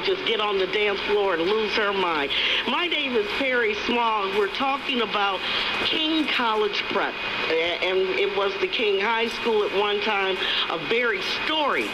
just get on the dance floor and lose her mind. My name is Perry Small. We're talking about King College Prep, and it was the King High School at one time, a very storied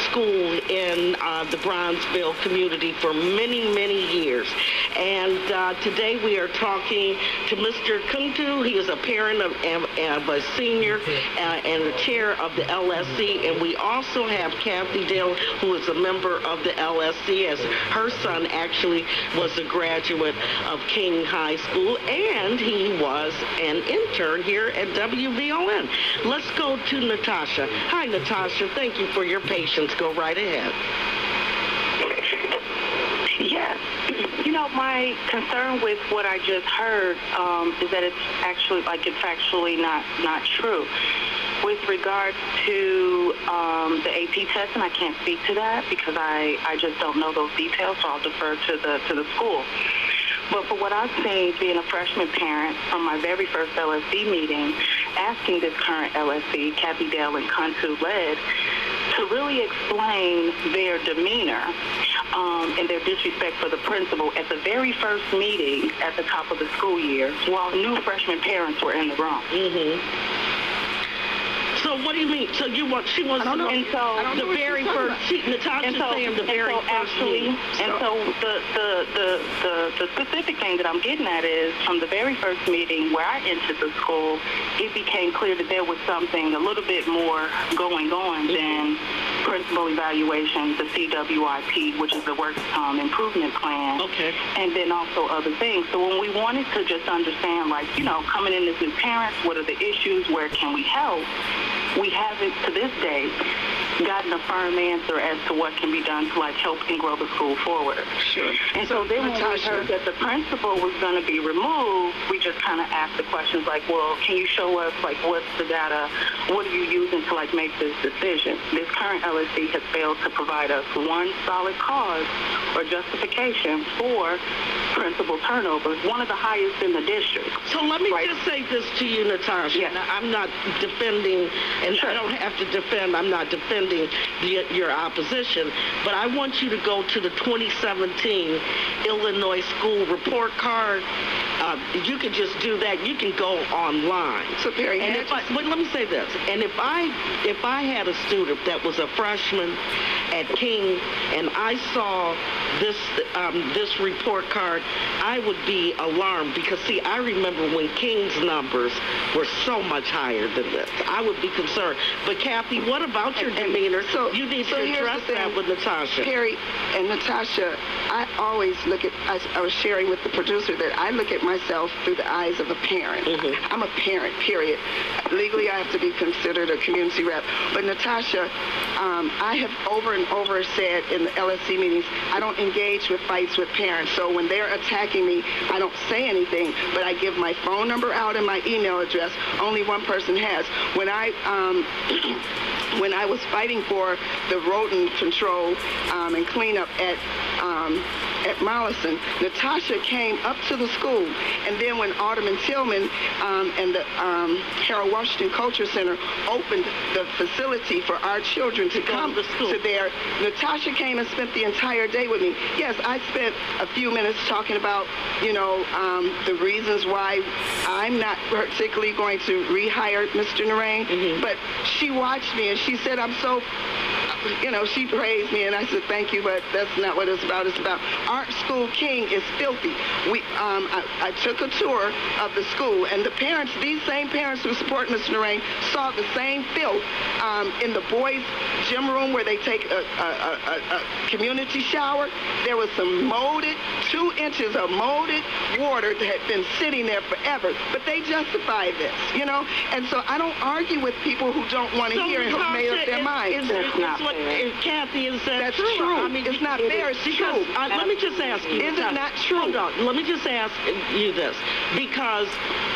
school in the Bronzeville community for many, many years. And today we are talking to Mr. Kuntu. He is a parent of a senior and the chair of the LSC. And we also have Kathy Dale, who is a member of the LSC, as her son actually was a graduate of King High School, and he was an intern here at WVON. Let's go to Natasha. Hi, Natasha. Thank you for your patience. Go right ahead. Yes. You know, my concern with what I just heard is that it's actually, it's factually not true. With regards to the AP test, and I can't speak to that because I just don't know those details, so I'll defer to the school. But for what I've seen, being a freshman parent from my very first LSC meeting, asking this current LSC, Kathy Dale and Kuntu led, to really explain their demeanor and their disrespect for the principal at the very first meeting at the top of the school year, while new freshman parents were in the room. Mm-hmm. So what do you mean? So she wants to know the very first. Natasha's saying the very first meeting. And so the specific thing that I'm getting at is from the very first meeting where I entered the school, it became clear that there was something a little bit more going on than principal evaluation, the CWIP, which is the work improvement plan, and then also other things. So when we wanted to just understand, coming in as new parents, what are the issues, where can we help, we haven't, to this day, gotten a firm answer as to what can be done to help and grow the school forward. Sure. And so then when we heard that the principal was going to be removed, we just kind of asked the questions well, can you show us what's the data? What are you using to make this decision? This current LSC has failed to provide us one solid cause or justification for principal turnover, one of the highest in the district. So let me just say this to you, Natasha. Yes. Now, I'm not defending, and I don't have to defend, I'm not defending your opposition, but I want you to go to the 2017 Illinois school report card. You can just do that. You can go online. So Perry, and let me say this. And if I had a student that was a freshman at King and I saw this report card, I would be alarmed because, see, I remember when King's numbers were so much higher than this. I would be concerned. But, Kathy, what about your demeanor? So you need to address that with Natasha. Perry and Natasha, I always look at, I was sharing with the producer that I look at myself through the eyes of a parent. Mm-hmm. I'm a parent, period. Legally, I have to be considered a community rep. But, Natasha, I have over and over said in the LSC meetings, I don't engage with fights with parents. So when they're attacking me, I don't say anything, but I give my phone number out and my email address. Only one person has. When I was fighting for the rodent control and cleanup at Mollison, Natasha came up to the school, and then when Alderman Tillman and the Harold Washington Culture Center opened the facility for our children to come to there, Natasha came and spent the entire day with me. Yes, I spent a few minutes talking about, the reasons why I'm not particularly going to rehire Mr. Narain, but she watched me and she said, I'm so, she praised me, and I said, thank you, but that's not what it's about. It's about our school, King, is filthy. I took a tour of the school, and the parents, these same parents who support Mr. Narain, saw the same filth in the boys' gym room where they take a community shower. There was some molded, 2 inches of molded water that had been sitting there forever, but they justified this, And so I don't argue with people who don't want to hear and who made up their minds. Kathy, is that That's true? true. I mean, it's not fair. It's true. Let me just ask you. Is it not true? Hold on. Let me just ask you this, because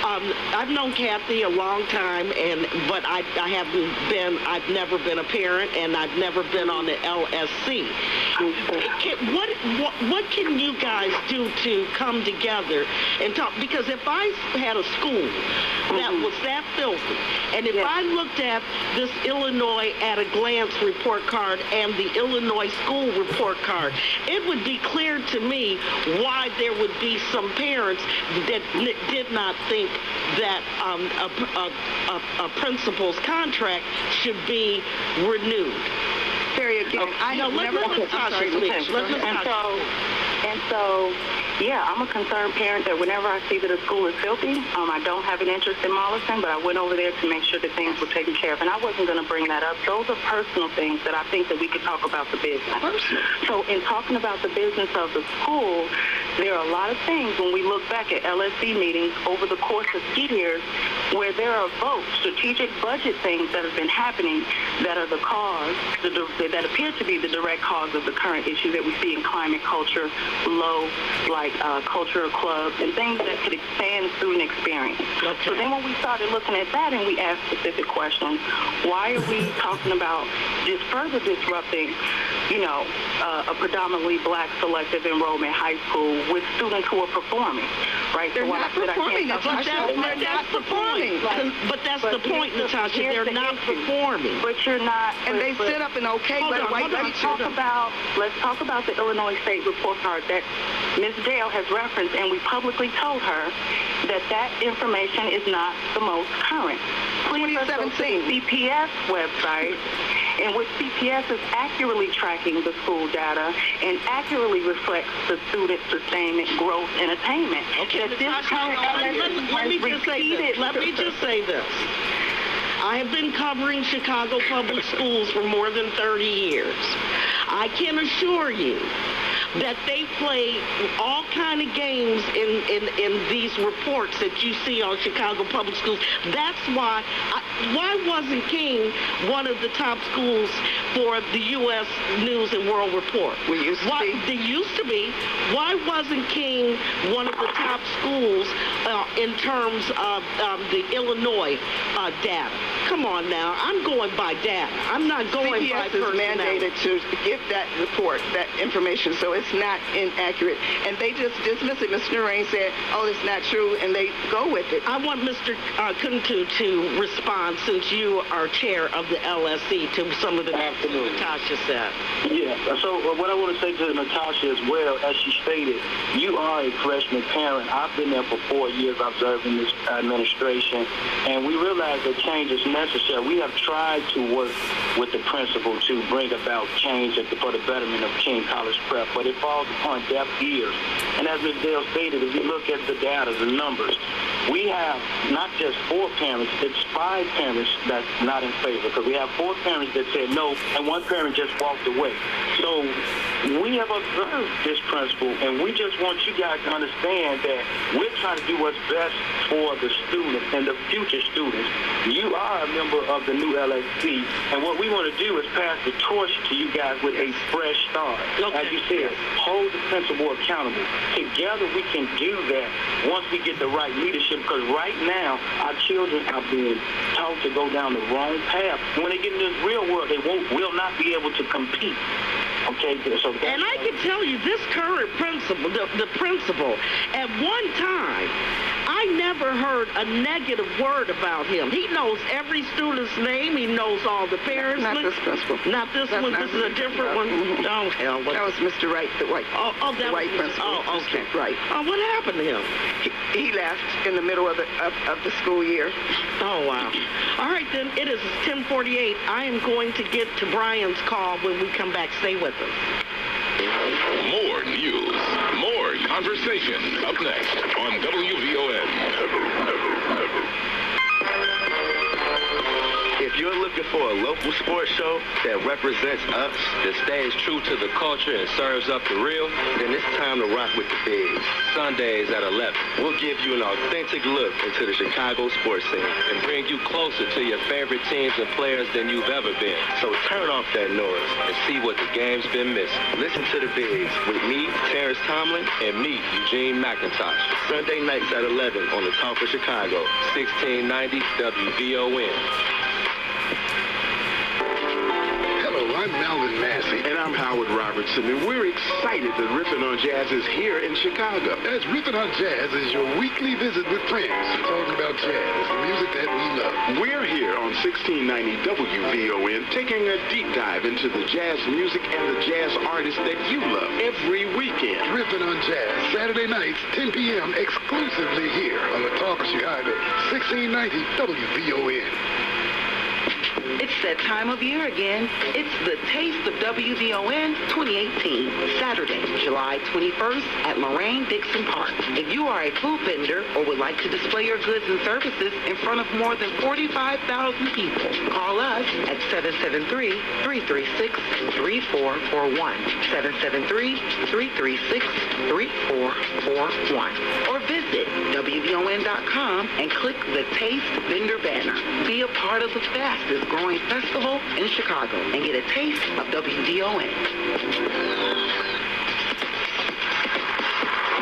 I've known Kathy a long time, but I've never been a parent, and I've never been on the LSC. What can you guys do to come together and talk? Because if I had a school that was that filthy, and if I looked at this Illinois at a glance report card and the Illinois school report card, it would be clear to me why there would be some parents that did not think that a principal's contract should be renewed. Perry, again, I have never... And so, yeah, I'm a concerned parent that whenever I see that a school is filthy, I don't have an interest in Mollison, but I went over there to make sure that things were taken care of. And I wasn't going to bring that up. Those are personal things that I think that we could talk about the business. So in talking about the business of the school, there are a lot of things when we look back at LSC meetings over the course of years where there are votes, strategic budget things that have been happening that are the cause, that appear to be the direct cause of the current issue that we see in climate culture, low, like cultural clubs, and things that could expand student experience. Okay. So then when we started looking at that and we asked specific questions, why are we talking about just further disrupting, a predominantly black selective enrollment high school with students who are performing, right? They're not performing, Natasha. But that's the point. But that's the point, Natasha. They're not performing. But you're not. And they sit up and let's talk about the Illinois State report card that Ms. Dale has referenced, and we publicly told her that information is not the most current. Please let's go to the CPS website, in which CPS is accurately tracking the school data and accurately reflects the student sustainment, growth, and attainment. Okay, let me just say this. I have been covering Chicago public schools for more than 30 years. I can assure you that they play all kind of games in these reports that you see on Chicago public schools. That's why wasn't King one of the top schools for the U.S. News and World Report? We used to be. They used to be. Why wasn't King one of the top schools in terms of the Illinois data? Come on now. I'm going by data. I'm not going by personality. CPS is mandated to give that report, that information, so it's not inaccurate. And they just dismiss it. Mr. Narain said, oh, it's not true, and they go with it. I want Mr. Kuntu to respond, since you are chair of the LSC, to some of the things Natasha said. Yeah, so what I want to say to Natasha as well, as she stated, you are a freshman parent. I've been there for 4 years observing this administration, and we realize that change is necessary. We have tried to work with the principal to bring about change for the betterment of King College Prep, but it falls upon deaf ears. And as Ms. Dale stated, if you look at the data, the numbers, we have not just 4 parents, it's 5 parents that's not in favor, because we have 4 parents that said no, and 1 parent just walked away. So we have observed this principle, and we just want you guys to understand that we're trying to do what's best for the students and the future students. You are a member of the new LSC, and what we want to do is pass the torch to you guys with a fresh start. Okay. As you said, hold the principal accountable. Together we can do that once we get the right leadership, because right now our children are being taught to go down the wrong path. When they get into this real world, they will not be able to compete. Okay, so and I can tell you, this current principal, the principal, at one time, I never heard a negative word about him. He knows every student's name. He knows all the parents' Not names. this principal. Not this one. This is a different one. Oh, hell. That was Mr. Wright, the white. The white principal. Oh, okay. Mr. Wright. Oh, what happened to him? He left in the middle of the school year. Oh, wow. All right, then. It is 10:48. I am going to get to Brian's call when we come back. Stay with us. More news, more conversation. Up next on WVON. If you're looking for a local sports show that represents us, that stays true to the culture and serves up the real, then it's time to rock with the Bigs. Sundays at 11. We'll give you an authentic look into the Chicago sports scene and bring you closer to your favorite teams and players than you've ever been. So turn off that noise and see what the game's been missing. Listen to the Bigs with me, Terrence Tomlin, and me, Eugene McIntosh. Sunday nights at 11 on the Talk of Chicago, 1690 WVON. Hello, I'm Melvin Massey. And I'm Howard Robertson, and we're excited that Riffin' on Jazz is here in Chicago. As Riffin' on Jazz is your weekly visit with friends, talking about jazz, the music that we love. We're here on 1690 WVON, taking a deep dive into the jazz music and the jazz artists that you love every weekend. Riffin' on Jazz, Saturday nights, 10 p.m., exclusively here on the Talk of Chicago, 1690 WVON. It's that time of year again. It's the Taste of WVON 2018, Saturday, July 21st at Moraine-Dixon Park. If you are a food vendor or would like to display your goods and services in front of more than 45,000 people, call us at 773-336-3441, 773-336-3441, or visit WVON.com and click the Taste Vendor banner. Be a part of the fastest growing festival in Chicago and get a taste of WVON.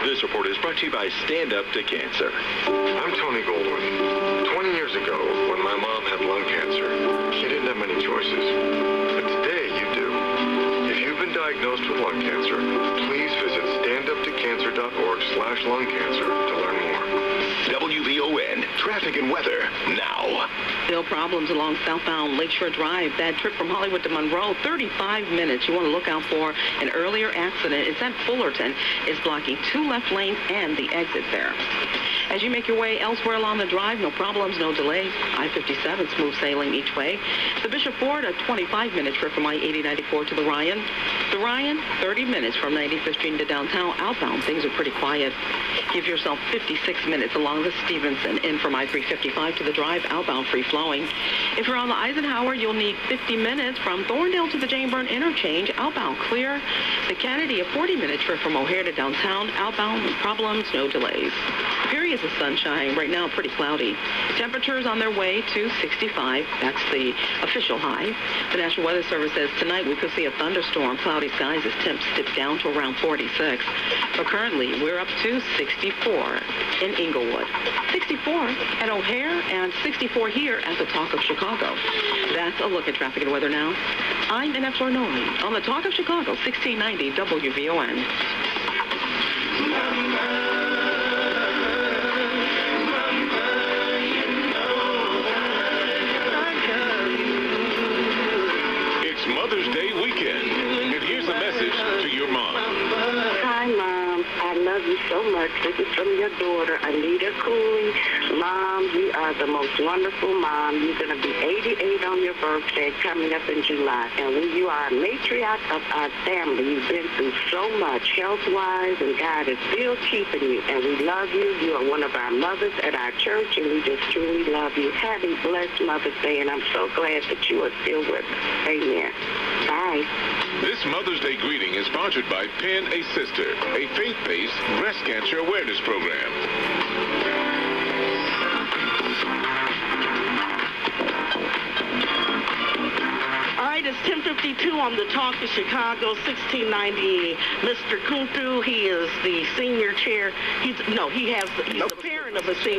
This report is brought to you by Stand Up to Cancer. I'm Tony Goldwyn. 20 years ago, when my mom had lung cancer, she didn't have many choices. But today, you do. If you've been diagnosed with lung cancer, please visit standuptocancer.org/lungcancer to learn more. WVON, traffic and weather now. Still problems along southbound Lakeshore Drive. That trip from Hollywood to Monroe, 35 minutes. You want to look out for an earlier accident. It's at Fullerton. It's blocking 2 left lanes and the exit there. As you make your way elsewhere along the drive, no problems, no delays. I-57, smooth sailing each way. The Bishop Ford, a 25-minute trip from I-8094 to the Ryan. The Ryan, 30 minutes from 95th Street to downtown. Outbound, things are pretty quiet. Give yourself 56 minutes along the Stevenson. In from I-355 to the drive, outbound free-flowing. If you're on the Eisenhower, you'll need 50 minutes from Thorndale to the Jane Byrne interchange. Outbound clear. The Kennedy, a 40-minute trip from O'Hare to downtown. Outbound, no problems, no delays. Periods of sunshine. Right now, pretty cloudy. Temperatures on their way to 65. That's the official high. The National Weather Service says tonight we could see a thunderstorm. Cloudy skies as temps dip down to around 46. But currently, we're up to 64 in Inglewood. 64 at O'Hare and 64 here at the Talk of Chicago. That's a look at traffic and weather now. I'm Annette Flournoy on the Talk of Chicago, 1690 WVON. It's Mother's Day weekend, and here's a message to your mom. Hi, Mom. I love you so much. This is from your daughter, Anita Cooley. Mom, you are the most wonderful mom. You're going to be 88 on your birthday coming up in July. And you are a matriarch of our family. You've been through so much health-wise, and God is still keeping you. And we love you. You are one of our mothers at our church, and we just truly love you. Have a blessed Mother's Day, and I'm so glad that you are still with us. Amen. Bye. This Mother's Day greeting is sponsored by Pen a Sister, a faith-based breast cancer awareness program. All right, it's 10:52 on the Talk of Chicago, 1690. Mr. Kuntu, he is the senior chair. He's a parent of a senior.